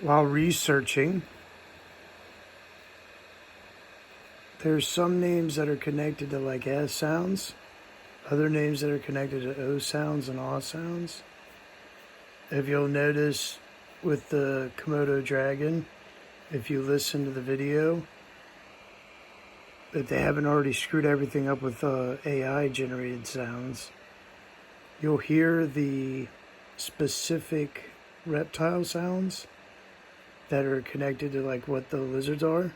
While researching, there's some names that are connected to like S sounds, other names that are connected to O sounds and A sounds. If you'll notice with the Komodo dragon, if you listen to the video, if they haven't already screwed everything up with AI generated sounds, you'll hear the specific reptile sounds that are connected to like what the lizards are,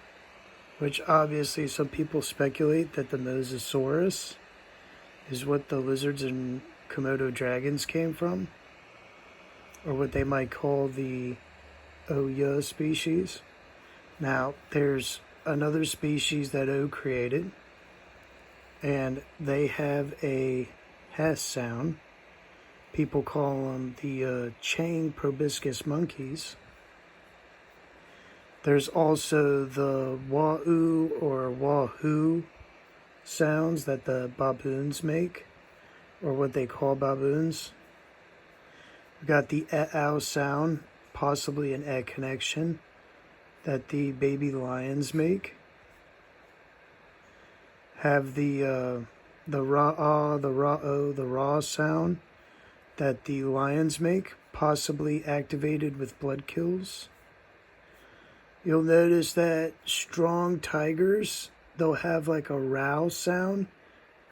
which obviously some people speculate that the Mosasaurus is what the lizards and Komodo dragons came from, or what they might call the Oya species. Now, there's another species that O created, and they have a Hess sound. People call them the chain proboscis monkeys. There's also the Wah-oo or Wahoo sounds that the baboons make, or what they call baboons. We've got the ow sound, possibly an e connection, that the baby lions make. Have the ra-ah, the ra-o, the raw sound that the lions make, possibly activated with blood kills. You'll notice that strong tigers, they'll have like a row sound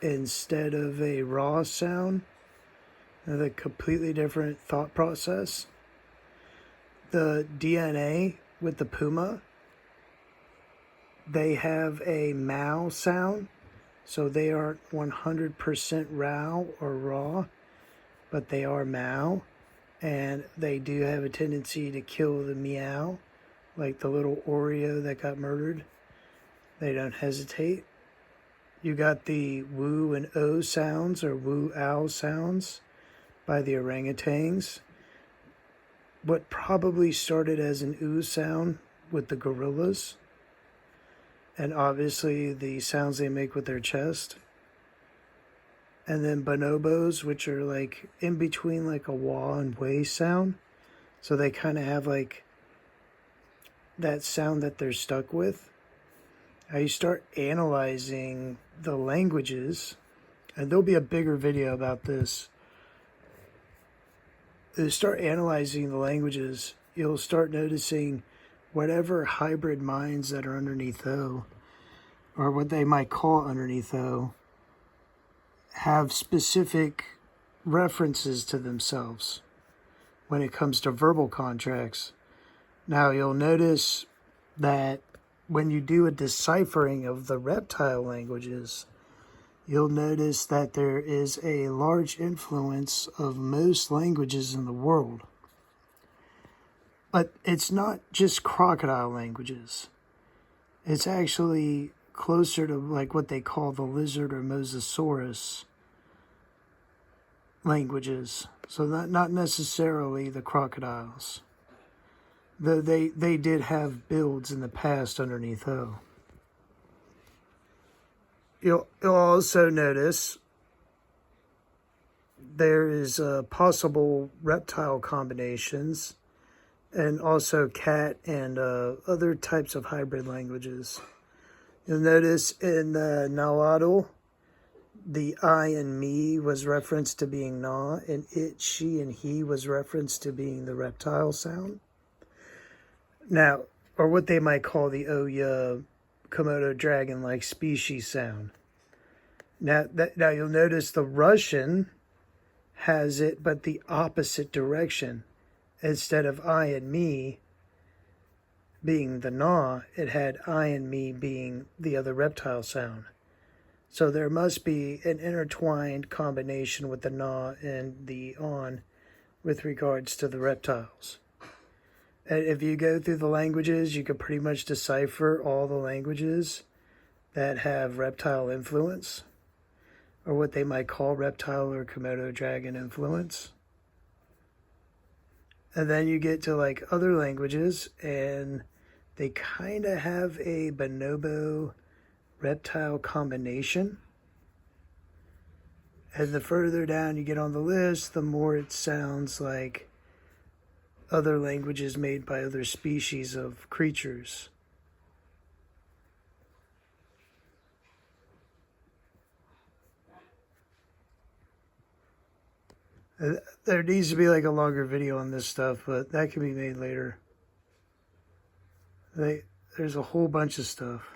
instead of a raw sound. Another completely different thought process. The DNA with the puma, they have a mow sound, so they aren't 100% row or raw, but they are mow, and they do have a tendency to kill the meow, like the little Oreo that got murdered. They don't hesitate. You got the woo and o sounds, or woo owl sounds, by the orangutans. What probably started as an oo sound with the gorillas, and obviously the sounds they make with their chest. And then bonobos, which are like in between like a wah and way sound. So they kind of have like that sound that they're stuck with. Now you start analyzing the languages, and there'll be a bigger video about this. You start analyzing the languages, you'll start noticing whatever hybrid minds that are underneath O, or what they might call underneath O, have specific references to themselves when it comes to verbal contracts. Now you'll notice that when you do a deciphering of the reptile languages, you'll notice that there is a large influence of most languages in the world. But it's not just crocodile languages. It's actually closer to like what they call the lizard or Mosasaurus languages. So not necessarily the crocodiles. Though they did have builds in the past underneath O. You'll also notice there is possible reptile combinations, and also cat and other types of hybrid languages. You'll notice in Nahuatl, the I and me was referenced to being na, and it, she, and he was referenced to being the reptile sound. Now, or what they might call the Oya Komodo dragon-like species sound. Now you'll notice the Russian has it, but the opposite direction. Instead of I and me being the na, it had I and me being the other reptile sound. So there must be an intertwined combination with the na and the on with regards to the reptiles. And if you go through the languages, you can pretty much decipher all the languages that have reptile influence, or what they might call reptile or Komodo dragon influence. And then you get to like other languages, and they kind of have a bonobo reptile combination. And the further down you get on the list, the more it sounds like other languages made by other species of creatures. There needs to be like a longer video on this stuff, but that can be made later. There's a whole bunch of stuff.